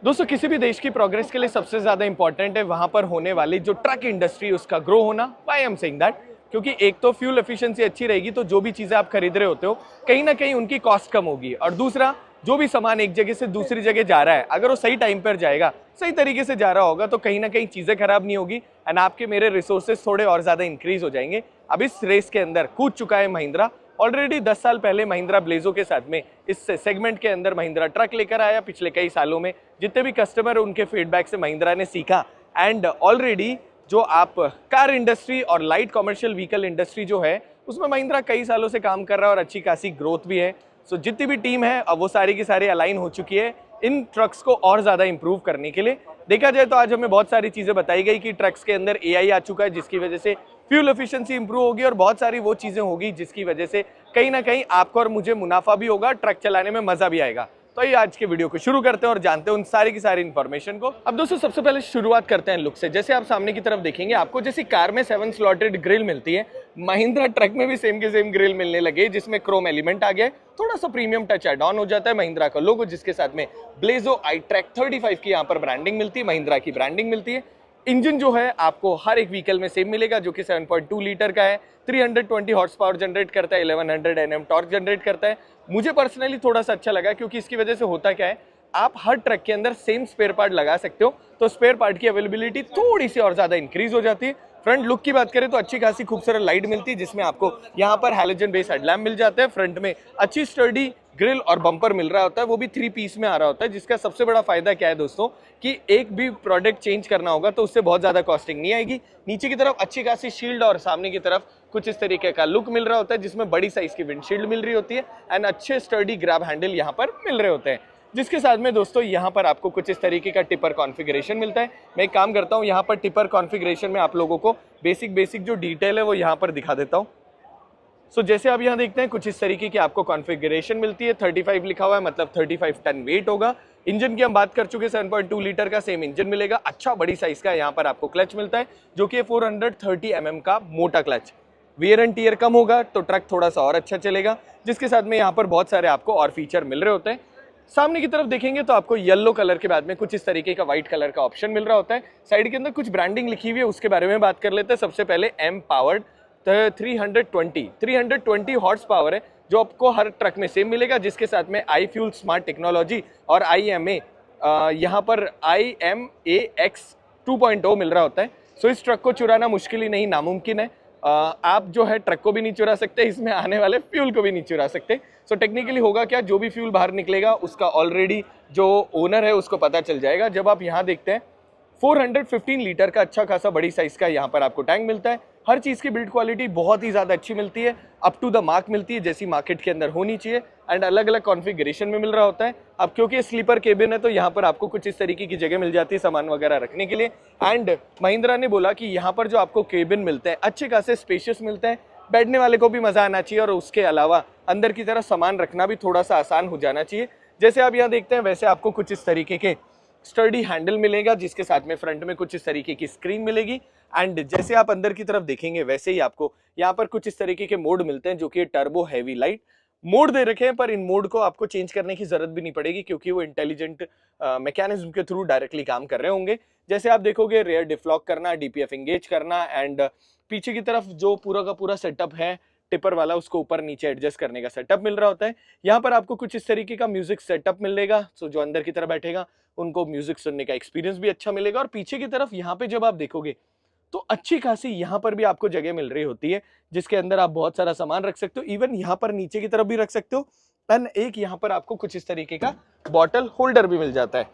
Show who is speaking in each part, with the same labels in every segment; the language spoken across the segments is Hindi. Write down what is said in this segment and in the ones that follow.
Speaker 1: दोस्तों किसी भी देश की प्रोग्रेस के लिए सबसे ज़्यादा इंपॉर्टेंट है वहाँ पर होने वाली जो ट्रक इंडस्ट्री उसका ग्रो होना। Why I am saying that, क्योंकि एक तो फ्यूल एफिशिएंसी अच्छी रहेगी तो जो भी चीज़ें आप खरीद रहे होते हो कहीं ना कहीं उनकी कॉस्ट कम होगी, और दूसरा जो भी सामान एक जगह से दूसरी जगह जा रहा है अगर वो सही टाइम पर जाएगा, सही तरीके से जा रहा होगा तो कहीं ना कहीं चीज़ें खराब नहीं होगी एंड आपके मेरे रिसोर्सेज थोड़े और ज़्यादा इंक्रीज हो जाएंगे। अब इस रेस के अंदर कूद चुका है महिंद्रा। ऑलरेडी 10 साल पहले महिंद्रा ब्लेजो के साथ में इस सेगमेंट के अंदर महिंद्रा ट्रक लेकर आया। पिछले कई सालों में जितने भी कस्टमर उनके फीडबैक से महिंद्रा ने सीखा एंड ऑलरेडी जो आप कार इंडस्ट्री और लाइट कॉमर्शियल व्हीकल इंडस्ट्री जो है उसमें महिंद्रा कई सालों से काम कर रहा है और अच्छी खासी ग्रोथ भी है। सो जितनी भी टीम है अब वो सारी की सारी अलाइन हो चुकी है इन ट्रक्स को और ज़्यादा इंप्रूव करने के लिए। देखा जाए तो आज हमें बहुत सारी चीज़ें बताई गई कि ट्रक्स के अंदर एआई आ चुका है जिसकी वजह से फ्यूल एफिशिएंसी इंप्रूव होगी और बहुत सारी वो चीज़ें होगी जिसकी वजह से कहीं ना कहीं आपको और मुझे मुनाफा भी होगा, ट्रक चलाने में मज़ा भी आएगा। तो ये आज के वीडियो को शुरू करते हैं और जानते हैं उन सारी की सारी इन्फॉर्मेशन को। अब दोस्तों सबसे पहले शुरुआत करते हैं लुक से। जैसे आप सामने की तरफ देखेंगे आपको जैसी कार में 7 स्लॉटेड ग्रिल मिलती है, महिंद्रा ट्रक में भी सेम के सेम ग्रिल मिलने लगे जिसमें क्रोम एलिमेंट आ गया है, थोड़ा सा प्रीमियम टच ऐड ऑन हो जाता है, महिंद्रा का लोगो जिसके साथ में ब्लेजो आई ट्रैक 35 की यहाँ पर ब्रांडिंग मिलती है, महिंद्रा की ब्रांडिंग मिलती है। इंजन जो है आपको हर एक व्हीकल में सेम मिलेगा जो कि 7.2 लीटर का है, 320 हॉर्स पावर जनरेट करता है, 1100 Nm टॉर्क जनरेट करता है। मुझे पर्सनली थोड़ा सा अच्छा लगा क्योंकि इसकी वजह से होता क्या है, आप हर ट्रक के अंदर सेम स्पेयर पार्ट लगा सकते हो तो स्पेयर पार्ट की अवेलेबिलिटी थोड़ी सी और ज्यादा इंक्रीज हो जाती है। फ्रंट लुक की बात करें तो अच्छी खासी खूबसूरत लाइट मिलती है जिसमें आपको यहाँ पर हैलोजन बेस हेडलैम्प मिल जाता है। फ्रंट में अच्छी स्टर्डी ग्रिल और बम्पर मिल रहा होता है, वो भी 3 पीस में आ रहा होता है, जिसका सबसे बड़ा फायदा क्या है दोस्तों कि एक भी प्रोडक्ट चेंज करना होगा तो उससे बहुत ज्यादा कॉस्टिंग नहीं आएगी। नीचे की तरफ अच्छी खासी शील्ड और सामने की तरफ कुछ इस तरीके का लुक मिल रहा होता है जिसमें बड़ी साइज की विंडशील्ड मिल रही होती है एंड अच्छे स्टर्डी ग्रैब हैंडल यहाँ पर मिल रहे होते हैं, जिसके साथ में दोस्तों यहाँ पर आपको कुछ इस तरीके का टिपर कॉन्फ़िगरेशन मिलता है। मैं एक काम करता हूँ यहाँ पर टिपर कॉन्फ़िगरेशन में आप लोगों को बेसिक जो डिटेल है वो यहाँ पर दिखा देता हूँ। सो जैसे आप यहाँ देखते हैं कुछ इस तरीके की आपको कॉन्फ़िगरेशन मिलती है। 35 लिखा हुआ है मतलब 35 टन वेट होगा। इंजन की हम बात कर चुके हैं, 7.2 लीटर का सेम इंजन मिलेगा। अच्छा बड़ी साइज का यहाँ पर आपको क्लच मिलता है जो कि 430 mm का मोटा क्लच। वियर एंड टीयर कम होगा तो ट्रक थोड़ा सा और अच्छा चलेगा, जिसके साथ में यहाँ पर बहुत सारे आपको और फीचर मिल रहे होते हैं। सामने की तरफ देखेंगे तो आपको येलो कलर के बाद में कुछ इस तरीके का व्हाइट कलर का ऑप्शन मिल रहा होता है। साइड के अंदर कुछ ब्रांडिंग लिखी हुई है, उसके बारे में बात कर लेते हैं। सबसे पहले एम पावर्ड 320 हॉर्स पावर है जो आपको हर ट्रक में सेम मिलेगा, जिसके साथ में आई फ्यूल स्मार्ट टेक्नोलॉजी और IMA यहाँ पर IMAX 2.0 मिल रहा होता है। सो इस ट्रक को चुराना मुश्किल ही नहीं नामुमकिन है। आप जो है ट्रक को भी नहीं चुरा सकते, इसमें आने वाले फ्यूल को भी नहीं चुरा सकते। सो टेक्निकली होगा क्या, जो भी फ्यूल बाहर निकलेगा उसका ऑलरेडी जो ओनर है उसको पता चल जाएगा। जब आप यहाँ देखते हैं 415 लीटर का अच्छा खासा बड़ी साइज का यहाँ पर आपको टैंक मिलता है। हर चीज़ की बिल्ड क्वालिटी बहुत ही ज़्यादा अच्छी मिलती है, अप टू द मार्क मिलती है जैसी मार्केट के अंदर होनी चाहिए एंड अलग अलग कॉन्फ़िगरेशन में मिल रहा होता है। अब क्योंकि स्लीपर केबिन है तो यहाँ पर आपको कुछ इस तरीके की जगह मिल जाती है सामान वगैरह रखने के लिए। एंड महिंद्रा ने बोला कि यहाँ पर जो आपको केबिन मिलते हैं अच्छे खासे स्पेशियस मिलते हैं, बैठने वाले को भी मज़ा आना चाहिए और उसके अलावा अंदर की तरफ सामान रखना भी थोड़ा सा आसान हो जाना चाहिए। जैसे आप यहाँ देखते हैं वैसे आपको कुछ इस तरीके के स्टर्डी हैंडल मिलेगा, जिसके साथ में फ्रंट में कुछ इस तरीके की स्क्रीन मिलेगी एंड जैसे आप अंदर की तरफ देखेंगे वैसे ही आपको यहाँ पर कुछ इस तरीके के मोड मिलते हैं जो कि टर्बो हैवी लाइट मोड दे रखे हैं, पर इन मोड को आपको चेंज करने की जरूरत भी नहीं पड़ेगी क्योंकि वो इंटेलिजेंट मैकेनिज्म के थ्रू डायरेक्टली काम कर रहे होंगे। जैसे आप देखोगे रेयर डिफ्लॉक करना, DPF एंगेज करना एंड पीछे की तरफ जो पूरा का पूरा सेटअप है टिपर वाला उसको ऊपर नीचे एडजस्ट करने का सेटअप मिल रहा होता है। यहाँ पर आपको कुछ इस तरीके का म्यूजिक सेटअप मिलेगा, सो जो अंदर की तरफ बैठेगा उनको म्यूजिक सुनने का एक्सपीरियंस भी अच्छा मिलेगा। और पीछे की तरफ यहाँ पे जब आप देखोगे तो अच्छी खासी यहाँ पर भी आपको जगह मिल रही होती है जिसके अंदर आप बहुत सारा सामान रख सकते हो, इवन यहाँ पर नीचे की तरफ भी रख सकते हो एंड एक यहाँ पर आपको कुछ इस तरीके का बॉटल होल्डर भी मिल जाता है।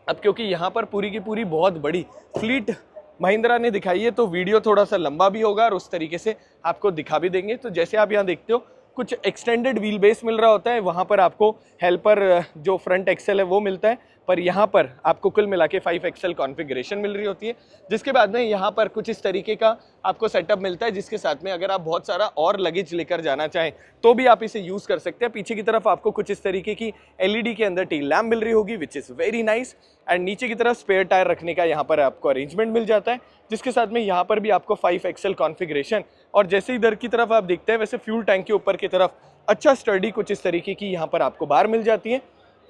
Speaker 1: अब क्योंकि यहाँ पर पूरी की पूरी बहुत बड़ी फ्लीट महिंद्रा ने दिखाई है तो वीडियो थोड़ा सा लंबा भी होगा और उस तरीके से आपको दिखा भी देंगे। तो जैसे आप यहाँ देखते हो कुछ एक्सटेंडेड व्हील बेस मिल रहा होता है, वहाँ पर आपको हेल्पर जो फ्रंट एक्सेल है वो मिलता है, पर यहाँ पर आपको कुल मिला के 5 एक्सेल कॉन्फ़िगरेशन मिल रही होती है। जिसके बाद में यहाँ पर कुछ इस तरीके का आपको सेटअप मिलता है जिसके साथ में अगर आप बहुत सारा और लगेज लेकर जाना चाहें तो भी आप इसे यूज़ कर सकते हैं। पीछे की तरफ आपको कुछ इस तरीके की LED के अंदर टेल लैम्प मिल रही होगी which is very nice and नीचे की तरफ स्पेयर टायर रखने का यहाँ पर आपको अरेंजमेंट मिल जाता है, जिसके साथ में यहाँ पर भी आपको 5 एक्सेल कॉन्फ़िगरेशन। और जैसे इधर की तरफ आप देखते हैं वैसे फ्यूल टैंक के ऊपर की तरफ अच्छा स्टर्डी कुछ इस तरीके की यहाँ पर आपको बार मिल जाती है।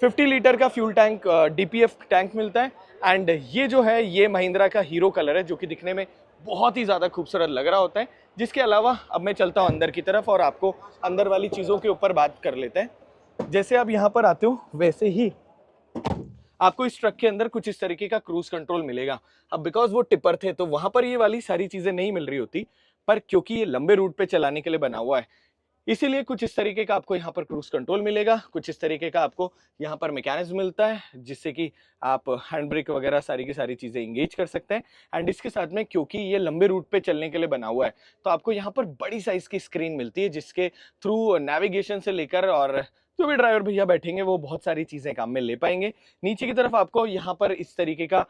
Speaker 1: 50 लीटर का फ्यूल टैंक डीपीएफ टैंक मिलता है। एंड ये जो है ये महिंद्रा का हीरो कलर है जो कि दिखने में बहुत ही ज़्यादा खूबसूरत लग रहा होता है। जिसके अलावा अब मैं चलता हूँ अंदर की तरफ और आपको अंदर वाली चीज़ों के ऊपर बात कर लेते हैं। जैसे आप यहाँ पर आते हो वैसे ही आपको इस ट्रक के अंदर कुछ इस तरीके का क्रूज कंट्रोल मिलेगा। अब बिकॉज वो टिपर थे तो वहां पर ये वाली सारी चीजें नहीं मिल रही होती, पर क्योंकि ये लंबे रूट पे चलाने के लिए बना हुआ है इसीलिए कुछ इस तरीके का आपको यहाँ पर क्रूज कंट्रोल मिलेगा। कुछ इस तरीके का आपको यहाँ पर मैकेनिज्म मिलता है जिससे कि आप हैंड ब्रेक वगैरह सारी की सारी चीजें इंगेज कर सकते हैं। एंड इसके साथ में क्योंकि ये लंबे रूट पे चलने के लिए बना हुआ है तो आपको यहाँ पर बड़ी साइज की स्क्रीन मिलती है जिसके थ्रू नेविगेशन से लेकर और जो भी ड्राइवर भैया बैठेंगे वो बहुत सारी चीजें काम में ले पाएंगे। नीचे की तरफ आपको यहाँ पर इस तरीके का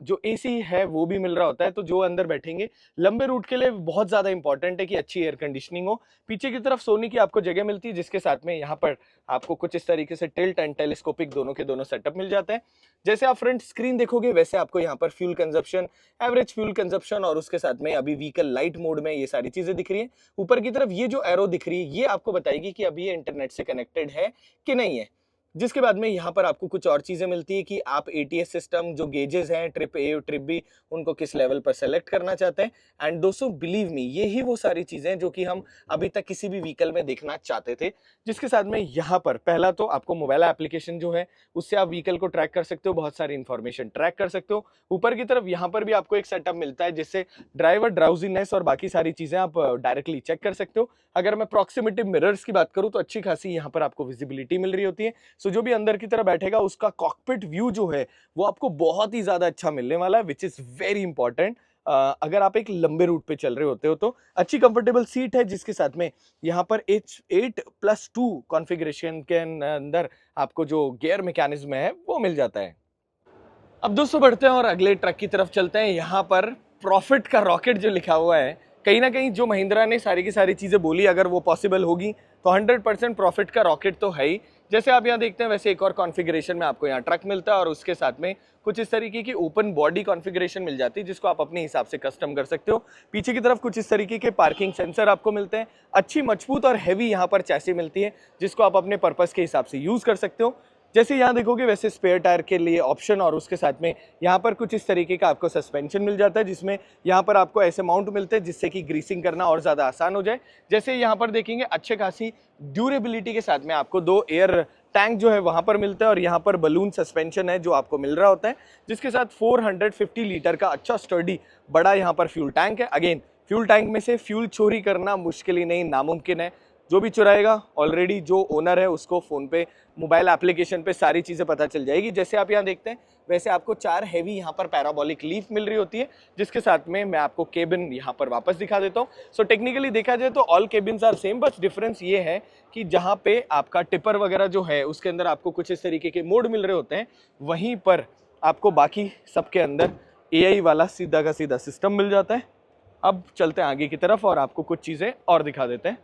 Speaker 1: जो एसी है वो भी मिल रहा होता है, तो जो अंदर बैठेंगे लंबे रूट के लिए बहुत ज्यादा इंपॉर्टेंट है कि अच्छी एयर कंडीशनिंग हो। पीछे की तरफ सोने की आपको जगह मिलती है जिसके साथ में यहाँ पर आपको कुछ इस तरीके से टिल्ट एंड टेलीस्कोपिक दोनों के दोनों सेटअप मिल जाते हैं। जैसे आप फ्रंट स्क्रीन देखोगे वैसे आपको यहाँ पर fuel consumption, average fuel consumption और उसके साथ में अभी व्हीकल लाइट मोड में ये सारी चीजें दिख रही है। ऊपर की तरफ ये जो एरो दिख रही है ये आपको बताएगी कि अभी ये इंटरनेट से कनेक्टेड है कि नहीं है। जिसके बाद में यहाँ पर आपको कुछ और चीजें मिलती है कि आप एटीएस सिस्टम जो गेजेस हैं ट्रिप ए ट्रिप बी उनको किस लेवल पर सेलेक्ट करना चाहते हैं। एंड दोस्तों बिलीव मी यही वो सारी चीजें जो कि हम अभी तक किसी भी व्हीकल में देखना चाहते थे। जिसके साथ में यहाँ पर पहला तो आपको मोबाइल एप्लीकेशन जो है उससे आप व्हीकल को ट्रैक कर सकते हो, बहुत सारी इंफॉर्मेशन ट्रैक कर सकते हो। ऊपर की तरफ यहाँ पर भी आपको एक सेटअप मिलता है जिससे ड्राइवर ड्राउजीनेस और बाकी सारी चीजें आप डायरेक्टली चेक कर सकते हो। अगर मैं प्रॉक्सिमिटी मिरर्स की बात करूँ तो अच्छी खासी यहाँ पर आपको विजिबिलिटी मिल रही होती है। सो जो भी अंदर की तरफ बैठेगा उसका कॉकपिट व्यू जो है वो आपको बहुत ही ज्यादा अच्छा मिलने वाला है, विच इज वेरी इंपॉर्टेंट। अगर आप एक लंबे रूट पे चल रहे होते हो तो अच्छी कंफर्टेबल सीट है जिसके साथ में यहाँ पर H8+2 कॉन्फ़िगरेशन के अंदर आपको जो गियर मैकेनिज्म है वो मिल जाता है। अब दोस्तों बढ़ते हैं और अगले ट्रक की तरफ चलते हैं। यहाँ पर प्रॉफिट का रॉकेट जो लिखा हुआ है, कहीं ना कहीं जो महिंद्रा ने सारी की सारी चीजें बोली अगर वो पॉसिबल होगी तो 100% प्रॉफिट का रॉकेट तो है ही। जैसे आप यहाँ देखते हैं वैसे एक और कॉन्फ़िगरेशन में आपको यहाँ ट्रक मिलता है और उसके साथ में कुछ इस तरीके की ओपन बॉडी कॉन्फ़िगरेशन मिल जाती है जिसको आप अपने हिसाब से कस्टम कर सकते हो। पीछे की तरफ कुछ इस तरीके के पार्किंग सेंसर आपको मिलते हैं। अच्छी मजबूत और हैवी यहाँ पर चैसी मिलती है जिसको आप अपने पर्पस के हिसाब से यूज कर सकते हो। जैसे यहाँ देखोगे वैसे स्पेयर टायर के लिए ऑप्शन और उसके साथ में यहाँ पर कुछ इस तरीके का आपको सस्पेंशन मिल जाता है जिसमें यहाँ पर आपको ऐसे माउंट मिलते हैं जिससे कि ग्रीसिंग करना और ज़्यादा आसान हो जाए। जैसे यहाँ पर देखेंगे अच्छे खासी ड्यूरेबिलिटी के साथ में आपको 2 एयर टैंक जो है वहाँ पर मिलता है और यहाँ पर बलून सस्पेंशन है जो आपको मिल रहा होता है जिसके साथ 450 लीटर का अच्छा स्टर्डी बड़ा यहाँ पर फ्यूल टैंक है। अगेन फ्यूल टैंक में से फ्यूल चोरी करना मुश्किल ही नहीं नामुमकिन है। जो भी चुराएगा ऑलरेडी जो ओनर है उसको फ़ोन पे मोबाइल एप्लीकेशन पे सारी चीज़ें पता चल जाएगी। जैसे आप यहाँ देखते हैं वैसे आपको 4 हैवी यहाँ पर पैराबोलिक लीफ मिल रही होती है जिसके साथ में मैं आपको केबिन यहाँ पर वापस दिखा देता हूँ। सो टेक्निकली देखा जाए तो ऑल केबिन्स आर सेम, बस डिफरेंस ये है कि जहाँ पे आपका टिपर वगैरह जो है उसके अंदर आपको कुछ इस तरीके के मोड मिल रहे होते हैं, वहीं पर आपको बाकी सबके अंदर AI वाला सीधा का सीधा सिस्टम मिल जाता है। अब चलते हैं आगे की तरफ और आपको कुछ चीज़ें और दिखा देते हैं।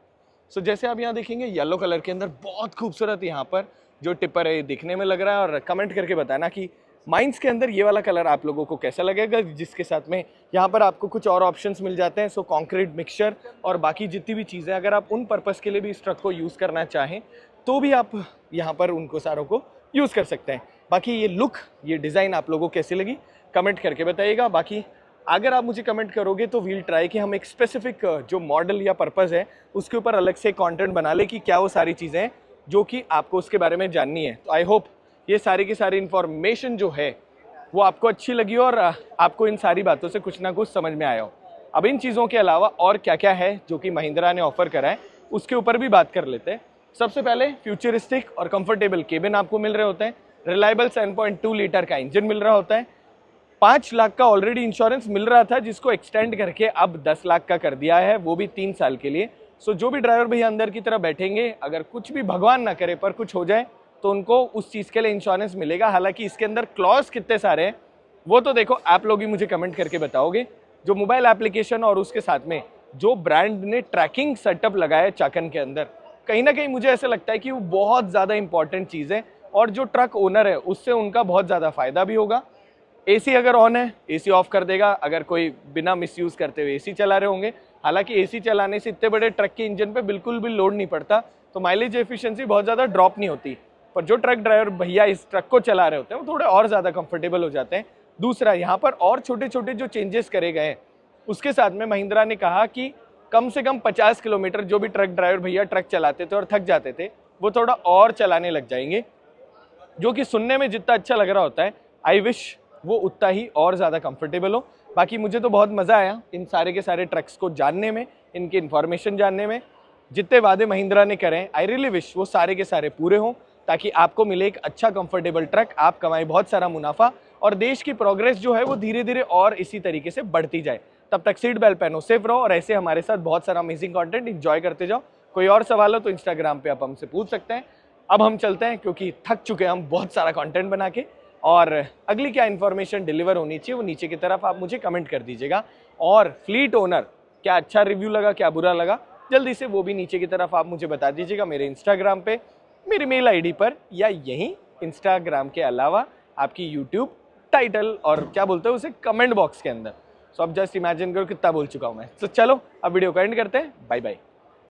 Speaker 1: सो जैसे आप यहाँ देखेंगे येलो कलर के अंदर बहुत खूबसूरत यहाँ पर जो टिपर है दिखने में लग रहा है और कमेंट करके बताना कि माइंस के अंदर ये वाला कलर आप लोगों को कैसा लगेगा। जिसके साथ में यहाँ पर आपको कुछ और ऑप्शंस मिल जाते हैं। सो कंक्रीट मिक्सचर और बाकी जितनी भी चीज़ें अगर आप उन पर्पस के लिए भी इस ट्रक को यूज़ करना चाहें तो भी आप यहाँ पर उनको सारों को यूज़ कर सकते हैं। बाकी ये लुक ये डिज़ाइन आप लोगों को कैसी लगी कमेंट करके बताइएगा। बाकी अगर आप मुझे कमेंट करोगे तो वील ट्राई कि हम एक स्पेसिफिक जो मॉडल या पर्पस है उसके ऊपर अलग से कंटेंट बना ले कि क्या वो सारी चीज़ें हैं जो कि आपको उसके बारे में जाननी है। तो आई होप ये सारी की सारी इन्फॉर्मेशन जो है वो आपको अच्छी लगी और आपको इन सारी बातों से कुछ ना कुछ समझ में आया हो। अब इन चीज़ों के अलावा और क्या क्या है जो कि महिंद्रा ने ऑफर करा है उसके ऊपर भी बात कर लेते हैं। सबसे पहले फ्यूचरिस्टिक और कंफर्टेबल केबिन आपको मिल रहे होते हैं। रिलायबल 7.2 लीटर का इंजन मिल रहा होता है। 5 लाख का ऑलरेडी इंश्योरेंस मिल रहा था जिसको एक्सटेंड करके अब 10 लाख का कर दिया है, वो भी 3 साल के लिए। सो जो भी ड्राइवर भैया अंदर की तरफ बैठेंगे अगर कुछ भी भगवान ना करे पर कुछ हो जाए तो उनको उस चीज़ के लिए इंश्योरेंस मिलेगा। हालांकि इसके अंदर क्लॉज कितने सारे हैं वो तो देखो आप लोग ही मुझे कमेंट करके बताओगे। जो मोबाइल एप्लीकेशन और उसके साथ में जो ब्रांड ने ट्रैकिंग सेटअप लगाया है चाकन के अंदर, कहीं ना कहीं मुझे ऐसा लगता है कि वो बहुत ज़्यादा इंपॉर्टेंट चीज़ है और जो ट्रक ओनर है उससे उनका बहुत ज़्यादा फायदा भी होगा। एसी अगर ऑन है एसी ऑफ कर देगा अगर कोई बिना मिसयूज़ करते हुए एसी चला रहे होंगे। हालांकि एसी चलाने से इतने बड़े ट्रक के इंजन पे बिल्कुल भी लोड नहीं पड़ता तो माइलेज एफिशिएंसी बहुत ज़्यादा ड्रॉप नहीं होती। पर जो ट्रक ड्राइवर भैया इस ट्रक को चला रहे होते हैं वो थोड़े और ज़्यादा कंफर्टेबल हो जाते हैं। दूसरा, यहाँ पर और छोटे छोटे जो चेंजेस करे गए हैं उसके साथ में महिंद्रा ने कहा कि कम से कम 50 किलोमीटर जो भी ट्रक ड्राइवर भैया ट्रक चलाते थे और थक जाते थे वो थोड़ा और चलाने लग जाएंगे, जो कि सुनने में जितना अच्छा लग रहा होता है आई विश वो उतना ही और ज़्यादा कंफर्टेबल हो। बाकी मुझे तो बहुत मज़ा आया इन सारे के सारे ट्रक्स को जानने में, इनकी इन्फॉर्मेशन जानने में। जितने वादे महिंद्रा ने करें आई रियली विश वो सारे के सारे पूरे हों, ताकि आपको मिले एक अच्छा कंफर्टेबल ट्रक, आप कमाएं बहुत सारा मुनाफा और देश की प्रोग्रेस जो है वो धीरे धीरे और इसी तरीके से बढ़ती जाए। तब तक सीट बेल्ट पहनो, सेफ रहो और ऐसे हमारे साथ बहुत सारा अमेजिंग कंटेंट एंजॉय करते जाओ। कोई और सवाल हो तो इंस्टाग्राम पे आप हमसे पूछ सकते हैं। अब हम चलते हैं क्योंकि थक चुके हैं हम बहुत सारा कंटेंट बना के, और अगली क्या इन्फॉर्मेशन डिलीवर होनी चाहिए वो नीचे की तरफ आप मुझे कमेंट कर दीजिएगा। और फ्लीट ओनर क्या अच्छा रिव्यू लगा, क्या बुरा लगा, जल्दी से वो भी नीचे की तरफ आप मुझे बता दीजिएगा मेरे इंस्टाग्राम पे, मेरी मेल आईडी पर, या यहीं इंस्टाग्राम के अलावा आपकी यूट्यूब टाइटल और क्या बोलते हैं उसे कमेंट बॉक्स के अंदर। सो अब जस्ट इमेजिन करो कितना बोल चुका हूँ मैं। तो चलो अब वीडियो को एंड करते हैं। Bye bye.